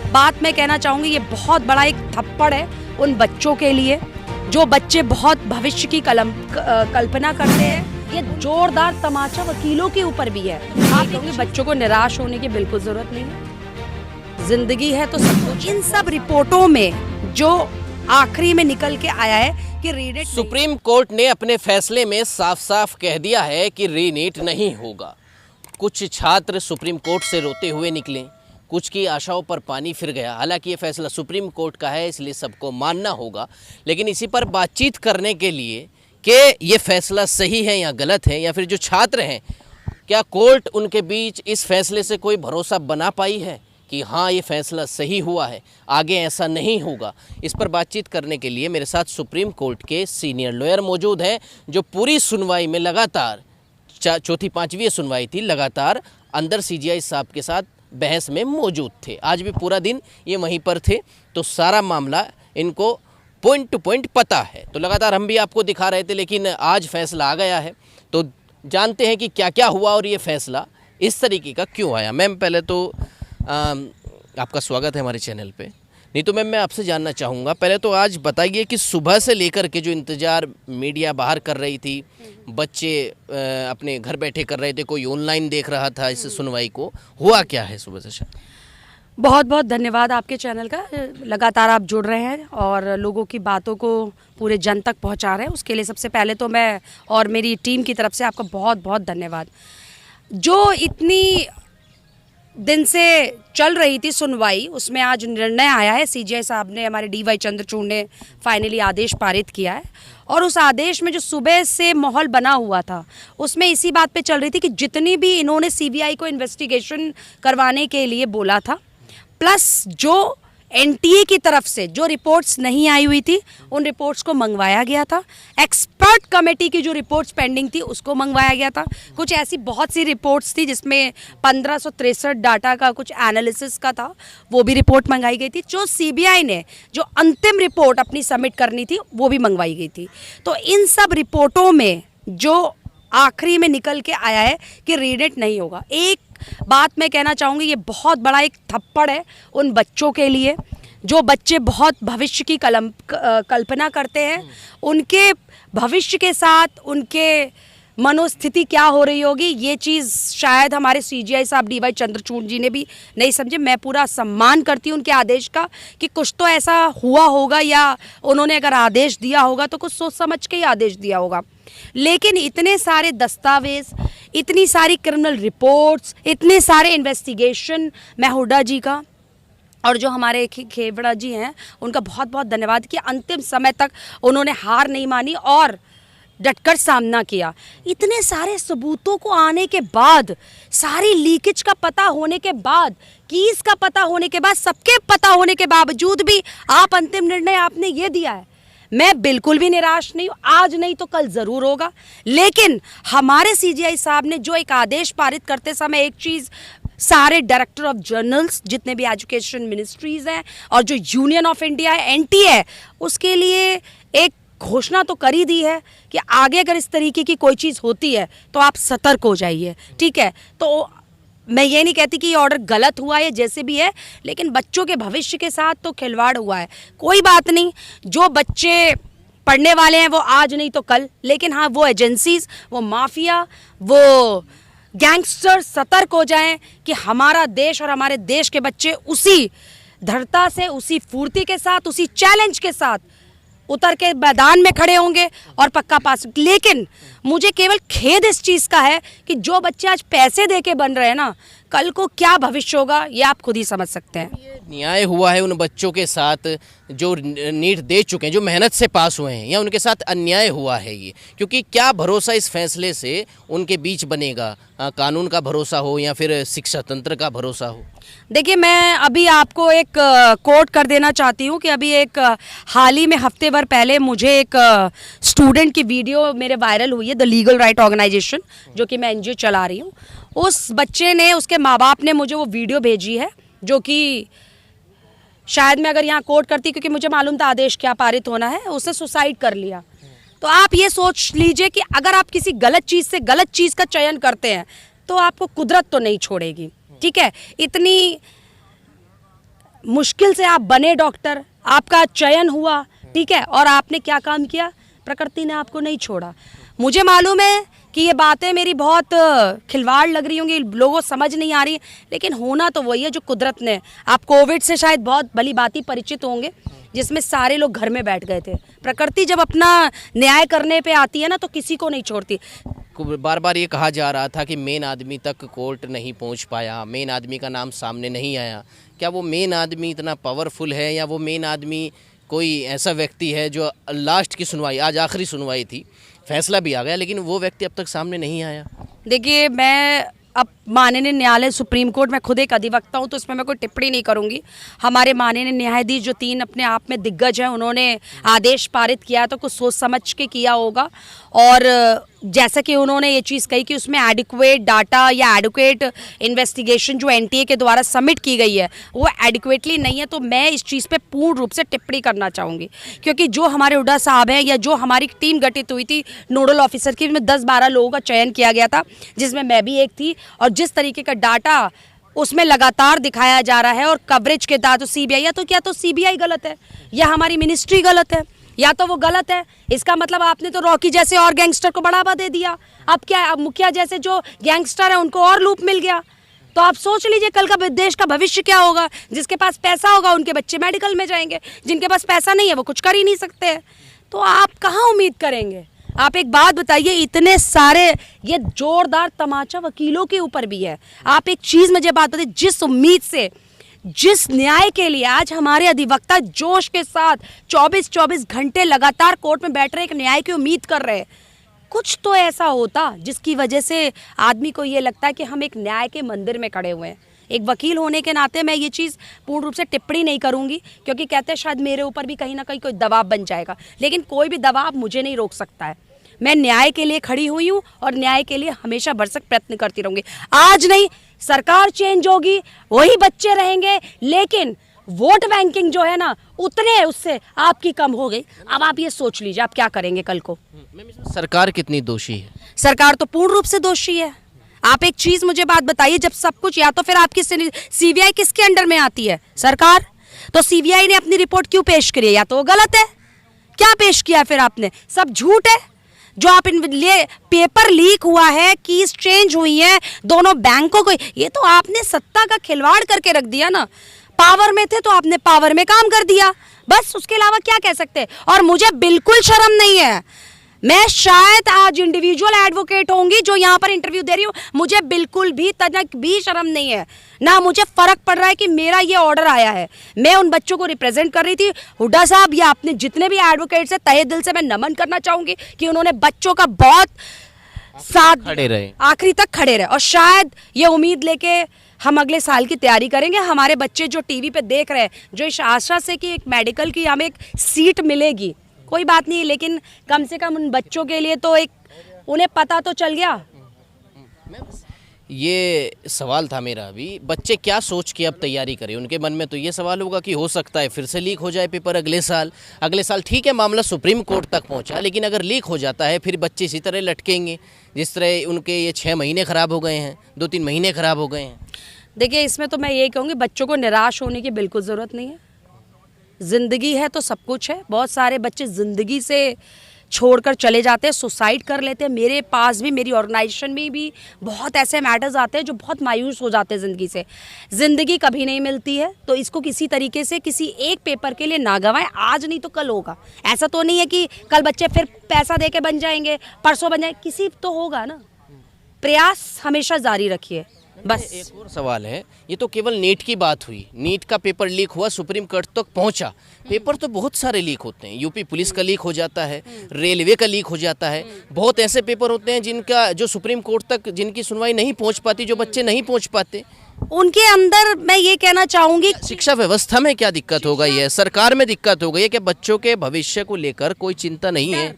बात मैं कहना चाहूँगी, ये बहुत बड़ा एक थप्पड़ है उन बच्चों के लिए जो बच्चे बहुत भविष्य की कल्पना करते हैं। ये जोरदार तमाचा वकीलों के ऊपर भी है। आप कहोगे बच्चों को निराश होने की बिल्कुल जरूरत नहीं है, जिंदगी है तो सब कुछ। इन सब रिपोर्टों में जो आखिरी में निकल के आया है कि रीनीट, सुप्रीम कोर्ट ने अपने फैसले में साफ साफ कह दिया है कि रीनीट नहीं होगा। कुछ छात्र सुप्रीम कोर्ट से रोते हुए निकले, कुछ की आशाओं पर पानी फिर गया। हालांकि ये फैसला सुप्रीम कोर्ट का है, इसलिए सबको मानना होगा, लेकिन इसी पर बातचीत करने के लिए कि ये फैसला सही है या गलत है, या फिर जो छात्र हैं क्या कोर्ट उनके बीच इस फैसले से कोई भरोसा बना पाई है कि हाँ ये फैसला सही हुआ है, आगे ऐसा नहीं होगा। इस पर बातचीत करने के लिए मेरे साथ सुप्रीम कोर्ट के सीनियर लॉयर मौजूद हैं, जो पूरी सुनवाई में लगातार चौथी पांचवी सुनवाई थी, लगातार अंदर सीजीआई साहब के साथ बहस में मौजूद थे। आज भी पूरा दिन ये वहीं पर थे, तो सारा मामला इनको पॉइंट टू पॉइंट पता है। तो लगातार हम भी आपको दिखा रहे थे, लेकिन आज फैसला आ गया है, तो जानते हैं कि क्या क्या हुआ और ये फैसला इस तरीके का क्यों आया। मैम पहले तो आपका स्वागत है हमारे चैनल पे। नहीं तो मैम मैं आपसे जानना चाहूँगा, पहले तो आज बताइए कि सुबह से लेकर के जो इंतज़ार मीडिया बाहर कर रही थी, बच्चे अपने घर बैठे कर रहे थे, कोई ऑनलाइन देख रहा था इस सुनवाई को, हुआ क्या है सुबह से? बहुत बहुत धन्यवाद आपके चैनल का। लगातार आप जुड़ रहे हैं और लोगों की बातों को पूरे जन तक पहुंचा रहे हैं, उसके लिए सबसे पहले तो मैं और मेरी टीम की तरफ से आपका बहुत बहुत धन्यवाद। जो इतनी दिन से चल रही थी सुनवाई, उसमें आज निर्णय आया है। सीजीआई साहब ने, हमारे डीवाई चंद्रचूड़ ने फाइनली आदेश पारित किया है, और उस आदेश में जो सुबह से माहौल बना हुआ था उसमें इसी बात पे चल रही थी कि जितनी भी इन्होंने सीबीआई को इन्वेस्टिगेशन करवाने के लिए बोला था, प्लस जो एनटीए की तरफ से जो रिपोर्ट्स नहीं आई हुई थी उन रिपोर्ट्स को मंगवाया गया था। एक्सपर्ट कमेटी की जो रिपोर्ट्स पेंडिंग थी उसको मंगवाया गया था। कुछ ऐसी बहुत सी रिपोर्ट्स थी जिसमें 1563 डाटा का कुछ एनालिसिस का था, वो भी रिपोर्ट मंगाई गई थी। जो सीबीआई ने जो अंतिम रिपोर्ट अपनी सबमिट करनी थी वो भी मंगवाई गई थी। तो इन सब रिपोर्टों में जो आखिरी में निकल के आया है कि रीनीट नहीं होगा। एक बात मैं कहना चाहूँगी, ये बहुत बड़ा एक थप्पड़ है उन बच्चों के लिए जो बच्चे बहुत भविष्य की कल्पना करते हैं। उनके भविष्य के साथ उनके मनोस्थिति क्या हो रही होगी, ये चीज़ शायद हमारे सीजीआई साहब डीवाई चंद्रचूड़ जी ने भी नहीं समझे। मैं पूरा सम्मान करती हूँ उनके आदेश का कि कुछ तो ऐसा हुआ होगा, या उन्होंने अगर आदेश दिया होगा तो कुछ सोच समझ के ही आदेश दिया होगा। लेकिन इतने सारे दस्तावेज, इतनी सारी क्रिमिनल रिपोर्ट्स, इतने सारे इन्वेस्टिगेशन, मैं हुड्डा जी का और जो हमारे खेवड़ा जी हैं उनका बहुत बहुत धन्यवाद कि अंतिम समय तक उन्होंने हार नहीं मानी और डटकर सामना किया। इतने सारे सबूतों को आने के बाद, सारी लीकेज का पता होने के बाद, कीस का पता होने के बाद, सबके पता होने के बावजूद भी आप अंतिम निर्णय आपने ये दिया है। मैं बिल्कुल भी निराश नहीं हूँ, आज नहीं तो कल ज़रूर होगा। लेकिन हमारे सीजीआई साहब ने जो एक आदेश पारित करते समय एक चीज़ सारे डायरेक्टर ऑफ जर्नल्स, जितने भी एजुकेशन मिनिस्ट्रीज़ हैं और जो यूनियन ऑफ इंडिया है, एनटीए है, उसके लिए एक घोषणा तो कर ही दी है कि आगे अगर इस तरीके की कोई चीज़ होती है तो आप सतर्क हो जाइए। ठीक है, तो मैं ये नहीं कहती कि ये ऑर्डर गलत हुआ है, जैसे भी है, लेकिन बच्चों के भविष्य के साथ तो खिलवाड़ हुआ है। कोई बात नहीं, जो बच्चे पढ़ने वाले हैं वो आज नहीं तो कल, लेकिन हाँ वो एजेंसीज, वो माफिया, वो गैंगस्टर सतर्क हो जाएं कि हमारा देश और हमारे देश के बच्चे उसी दृढ़ता से, उसी फुर्ती के साथ, उसी चैलेंज के साथ उतर के मैदान में खड़े होंगे और पक्का पास। लेकिन मुझे केवल खेद इस चीज़ का है कि जो बच्चे आज पैसे दे के बन रहे हैं ना, कल को क्या भविष्य होगा ये आप खुद ही समझ सकते हैं। ये न्याय हुआ है उन बच्चों के साथ जो नीट दे चुके हैं, जो मेहनत से पास हुए हैं, या उनके साथ अन्याय हुआ है ये? क्योंकि क्या भरोसा इस फैसले से उनके बीच बनेगा? कानून का भरोसा हो या फिर शिक्षा तंत्र का भरोसा हो? देखिए, मैं अभी आपको एक कोट कर देना चाहती हूँ कि अभी एक हाल ही में हफ्ते भर पहले मुझे एक स्टूडेंट की वीडियो मेरे वायरल हुई है, द लीगल राइट ऑर्गेनाइजेशन, जो कि मैं एनजीओ चला रही हूँ। उस बच्चे ने, उसके माँ बाप ने मुझे वो वीडियो भेजी है, जो कि शायद मैं अगर यहाँ कोट करती, क्योंकि मुझे मालूम था आदेश क्या पारित होना है, उसने सुसाइड कर लिया। तो आप ये सोच लीजिए कि अगर आप किसी गलत चीज़ से गलत चीज़ का चयन करते हैं तो आपको कुदरत तो नहीं छोड़ेगी। ठीक है, इतनी मुश्किल से आप बने डॉक्टर, आपका चयन हुआ, ठीक है, और आपने क्या काम किया, प्रकृति ने आपको नहीं छोड़ा। मुझे मालूम है कि ये बातें मेरी बहुत खिलवाड़ लग रही होंगी, लोगों समझ नहीं आ रही, लेकिन होना तो वही है जो कुदरत ने। आप कोविड से शायद बहुत भली भांति परिचित होंगे, जिसमें सारे लोग घर में बैठ गए थे। प्रकृति जब अपना न्याय करने पे आती है ना, तो किसी को नहीं छोड़ती। बार बार ये कहा जा रहा था कि मेन आदमी तक कोर्ट नहीं पहुंच पाया, मेन आदमी का नाम सामने नहीं आया। क्या वो मेन आदमी इतना पावरफुल है, या वो मेन आदमी कोई ऐसा व्यक्ति है जो लास्ट की सुनवाई, आज आखिरी सुनवाई थी, फैसला भी आ गया, लेकिन वो व्यक्ति अब तक सामने नहीं आया? देखिए, मैं अब माननीय न्यायालय सुप्रीम कोर्ट में खुद एक अधिवक्ता हूँ, तो इसमें मैं कोई टिप्पणी नहीं करूँगी। हमारे माननीय न्यायाधीश जो 3 अपने आप में दिग्गज हैं, उन्होंने आदेश पारित किया तो कुछ सोच समझ के किया होगा। और जैसा कि उन्होंने ये चीज़ कही कि उसमें एडिक्वेट डाटा या एडिक्वेट इन्वेस्टिगेशन जो एनटीए के द्वारा सबमिट की गई है वो एडिक्वेटली नहीं है, तो मैं इस चीज़ पे पूर्ण रूप से टिप्पणी करना चाहूँगी। क्योंकि जो हमारे हुड्डा साहब हैं, या जो हमारी टीम गठित हुई थी नोडल ऑफिसर की, उसमें 10-12 लोगों का चयन किया गया था, जिसमें मैं भी एक थी, और जिस तरीके का डाटा उसमें लगातार दिखाया जा रहा है और कवरेज के दांत, तो सीबीआई, या तो क्या तो सीबीआई गलत है या हमारी मिनिस्ट्री गलत है, या तो वो गलत है। इसका मतलब आपने तो रॉकी जैसे और गैंगस्टर को बढ़ावा दे दिया। अब क्या है, अब मुखिया जैसे जो गैंगस्टर है उनको और लूप मिल गया। तो आप सोच लीजिए कल का देश का भविष्य क्या होगा। जिसके पास पैसा होगा उनके बच्चे मेडिकल में जाएंगे, जिनके पास पैसा नहीं है वो कुछ कर ही नहीं सकते। तो आप कहाँ उम्मीद करेंगे। आप एक बात बताइए, इतने सारे ये जोरदार तमाचा वकीलों के ऊपर भी है। आप एक चीज़ मुझे बात बताइए, जिस उम्मीद से, जिस न्याय के लिए आज हमारे अधिवक्ता जोश के साथ 24-24 घंटे लगातार कोर्ट में बैठ रहे, एक न्याय की उम्मीद कर रहे, कुछ तो ऐसा होता जिसकी वजह से आदमी को ये लगता है कि हम एक न्याय के मंदिर में खड़े हुए हैं। एक वकील होने के नाते मैं ये चीज़ पूर्ण रूप से टिप्पणी नहीं करूंगी, क्योंकि कहते हैं शायद मेरे ऊपर भी कहीं ना कहीं कोई दबाव बन जाएगा, लेकिन कोई भी दबाव मुझे नहीं रोक सकता है। मैं न्याय के लिए खड़ी हुई हूँ और न्याय के लिए हमेशा भरसक प्रयत्न करती रहूंगी। आज नहीं, सरकार चेंज होगी, वही बच्चे रहेंगे, लेकिन वोट बैंकिंग जो है ना, उतने उससे आपकी कम हो गई। अब आप ये सोच लीजिए आप क्या करेंगे कल को। सरकार कितनी दोषी है? सरकार तो पूर्ण रूप से दोषी है। आप एक चीज मुझे बात बताइए, जब सब कुछ, या तो फिर आपकी सीबीआई किसके अंडर में आती है? सरकार। तो सीबीआई ने अपनी रिपोर्ट क्यों पेश करी है? या तो वो गलत है। क्या पेश किया फिर आपने? सब झूठ है। जो आप पेपर लीक हुआ है, कीज चेंज हुई है दोनों बैंकों को, ये तो आपने सत्ता का खिलवाड़ करके रख दिया ना। पावर में थे तो आपने पावर में काम कर दिया, बस। उसके अलावा क्या कह सकते हैं। और मुझे बिल्कुल शर्म नहीं है, मैं शायद आज इंडिविजुअल एडवोकेट होंगी जो यहाँ पर इंटरव्यू दे रही हूँ, मुझे बिल्कुल भी तनक भी शर्म नहीं है ना। मुझे फर्क पड़ रहा है कि मेरा ये ऑर्डर आया है, मैं उन बच्चों को रिप्रेजेंट कर रही थी। हुड्डा साहब या आपने जितने भी एडवोकेट्स हैं, तहे दिल से मैं नमन करना चाहूंगी कि उन्होंने बच्चों का बहुत साथ खड़े रहे, आखिरी तक खड़े रहे। और शायद ये उम्मीद लेके हम अगले साल की तैयारी करेंगे। हमारे बच्चे जो टीवी पे देख रहे हैं, जो इस आशा से कि एक मेडिकल की हमें एक सीट मिलेगी, कोई बात नहीं, लेकिन कम से कम उन बच्चों के लिए तो एक उन्हें पता तो चल गया। ये सवाल था मेरा अभी, बच्चे क्या सोच के अब तैयारी करें? उनके मन में तो ये सवाल होगा कि हो सकता है फिर से लीक हो जाए पेपर अगले साल। ठीक है, मामला सुप्रीम कोर्ट तक पहुंचा, लेकिन अगर लीक हो जाता है फिर बच्चे इसी तरह लटकेंगे जिस तरह उनके ये 6 महीने ख़राब हो गए हैं, 2-3 महीने ख़राब हो गए हैं। देखिए, इसमें तो मैं यही कहूँगी, बच्चों को निराश होने की बिल्कुल ज़रूरत नहीं है। ज़िंदगी है तो सब कुछ है। बहुत सारे बच्चे ज़िंदगी से छोड़कर चले जाते हैं, सुसाइड कर लेते हैं। मेरे पास भी, मेरी ऑर्गेनाइजेशन में भी बहुत ऐसे मैटर्स आते हैं जो बहुत मायूस हो जाते हैं ज़िंदगी से। ज़िंदगी कभी नहीं मिलती है, तो इसको किसी तरीके से किसी एक पेपर के लिए ना गंवाएं। आज नहीं तो कल होगा। ऐसा तो नहीं है कि कल बच्चे फिर पैसा दे के बन जाएंगे, परसों बन जाएंगे, किसी तो होगा ना। प्रयास हमेशा जारी रखिए, बस। एक और सवाल है, ये तो केवल नीट की बात हुई, नीट का पेपर लीक हुआ, सुप्रीम कोर्ट तक पहुंचा। पेपर तो बहुत सारे लीक होते हैं, यूपी पुलिस का लीक हो जाता है, रेलवे का लीक हो जाता है, बहुत ऐसे पेपर होते हैं जिनका जो सुप्रीम कोर्ट तक जिनकी सुनवाई नहीं पहुंच पाती, जो बच्चे नहीं पहुंच पाते। उनके अंदर मैं ये कहना चाहूँगी, शिक्षा व्यवस्था में क्या दिक्कत हो गई है? सरकार में दिक्कत हो गई है कि बच्चों के भविष्य को लेकर कोई चिंता नहीं है।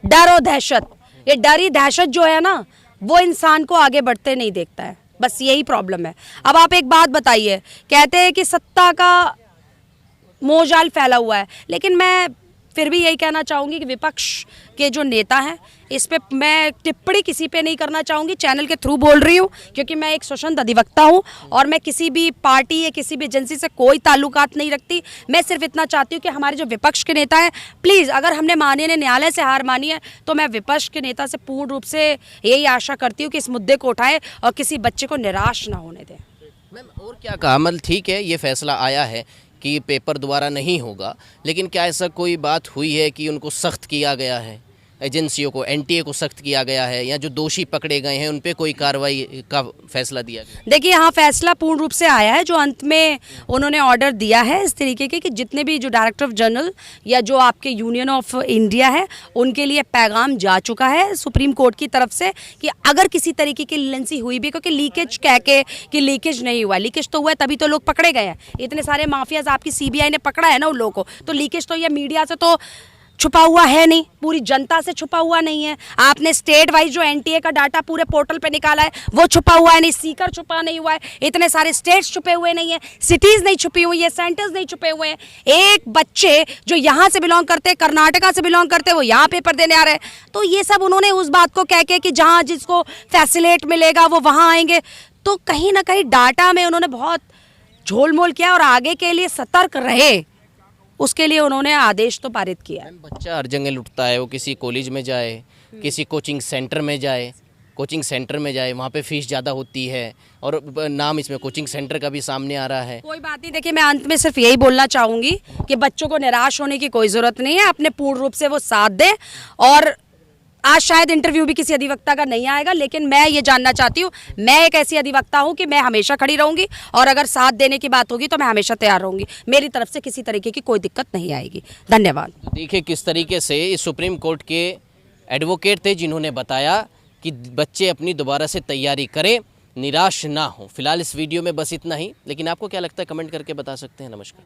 डर और दहशत, ये डर ही दहशत जो है ना, वो इंसान को आगे बढ़ते नहीं देखता है, बस यही प्रॉब्लम है। अब आप एक बात बताइए, कहते हैं कि सत्ता का मोहजाल फैला हुआ है, लेकिन मैं फिर भी यही कहना चाहूँगी कि विपक्ष के जो नेता हैं इस पे मैं टिप्पणी किसी पे नहीं करना चाहूँगी, चैनल के थ्रू बोल रही हूँ, क्योंकि मैं एक स्वतंत्र अधिवक्ता हूँ और मैं किसी भी पार्टी या किसी भी एजेंसी से कोई ताल्लुकात नहीं रखती। मैं सिर्फ इतना चाहती हूँ कि हमारे जो विपक्ष के नेता हैं, प्लीज़ अगर हमने माननीय न्यायालय से हार मानी है तो मैं विपक्ष के नेता से पूर्ण रूप से यही आशा करती हूँ कि इस मुद्दे को उठाएं और किसी बच्चे को निराश ना होने दें। मैम और क्या कहा, मतलब ठीक है ये फैसला आया है कि पेपर द्वारा नहीं होगा, लेकिन क्या ऐसा कोई बात हुई है कि उनको सख्त किया गया है, एजेंसियों को, एनटीए को सख्त किया गया है, या जो दोषी पकड़े गए हैं उन पे कोई कार्रवाई का फैसला दिया गया? देखिए, हाँ, फैसला पूर्ण रूप से आया है। जो अंत में उन्होंने ऑर्डर दिया है इस तरीके के कि जितने भी जो डायरेक्टर ऑफ जनरल या जो आपके यूनियन ऑफ इंडिया है उनके लिए पैगाम जा चुका है सुप्रीम कोर्ट की तरफ से कि अगर किसी तरीके की लीलेंसी हुई भी, क्योंकि लीकेज कह के कि लीकेज नहीं हुआ, लीकेज तो हुआ है तभी तो लोग पकड़े गए हैं। इतने सारे माफियाज आपकी सीबीआई ने पकड़ा है ना उन लोगों को, तो लीकेज तो ये मीडिया से तो छुपा हुआ है नहीं, पूरी जनता से छुपा हुआ नहीं है। आपने स्टेट वाइज जो एनटीए का डाटा पूरे पोर्टल पे निकाला है वो छुपा हुआ है नहीं, सीकर छुपा नहीं हुआ है, इतने सारे स्टेट्स छुपे हुए नहीं है, सिटीज नहीं छुपी हुई है, सेंटर्स नहीं छुपे हुए हैं। एक बच्चे जो यहाँ से बिलोंग करते हैं, कर्नाटका से बिलोंग करते हैं, वो यहाँ पेपर देने आ रहे हैं। तो ये सब उन्होंने उस बात को कह के कि जहाँ जिसको फैसिलेट मिलेगा वो वहाँ आएंगे, तो कहीं ना कहीं डाटा में उन्होंने बहुत झोलमोल किया और आगे के लिए सतर्क रहे उसके लिए उन्होंने आदेश तो पारित किया है। बच्चा हर जगह लुटता है, वो किसी कॉलेज में जाए, किसी कोचिंग सेंटर में जाए, वहाँ पे फीस ज़्यादा होती है और नाम इसमें कोचिंग सेंटर का भी सामने आ रहा है। कोई बात नहीं, देखिए मैं अंत में सिर्फ यही बोलना चाहूँगी कि बच्चों को निराश होने की कोई ज़रूरत नहीं है, अपने पूर्ण रूप से वो साथ दें। और आज शायद इंटरव्यू भी किसी अधिवक्ता का नहीं आएगा, लेकिन मैं ये जानना चाहती हूँ, मैं एक ऐसी अधिवक्ता हूँ कि मैं हमेशा खड़ी रहूँगी और अगर साथ देने की बात होगी तो मैं हमेशा तैयार रहूँगी। मेरी तरफ से किसी तरीके की कोई दिक्कत नहीं आएगी। धन्यवाद। देखिए किस तरीके से इस सुप्रीम कोर्ट के एडवोकेट थे जिन्होंने बताया कि बच्चे अपनी दोबारा से तैयारी करें, निराश ना हो। फिलहाल इस वीडियो में बस इतना ही, लेकिन आपको क्या लगता है कमेंट करके बता सकते हैं। नमस्कार।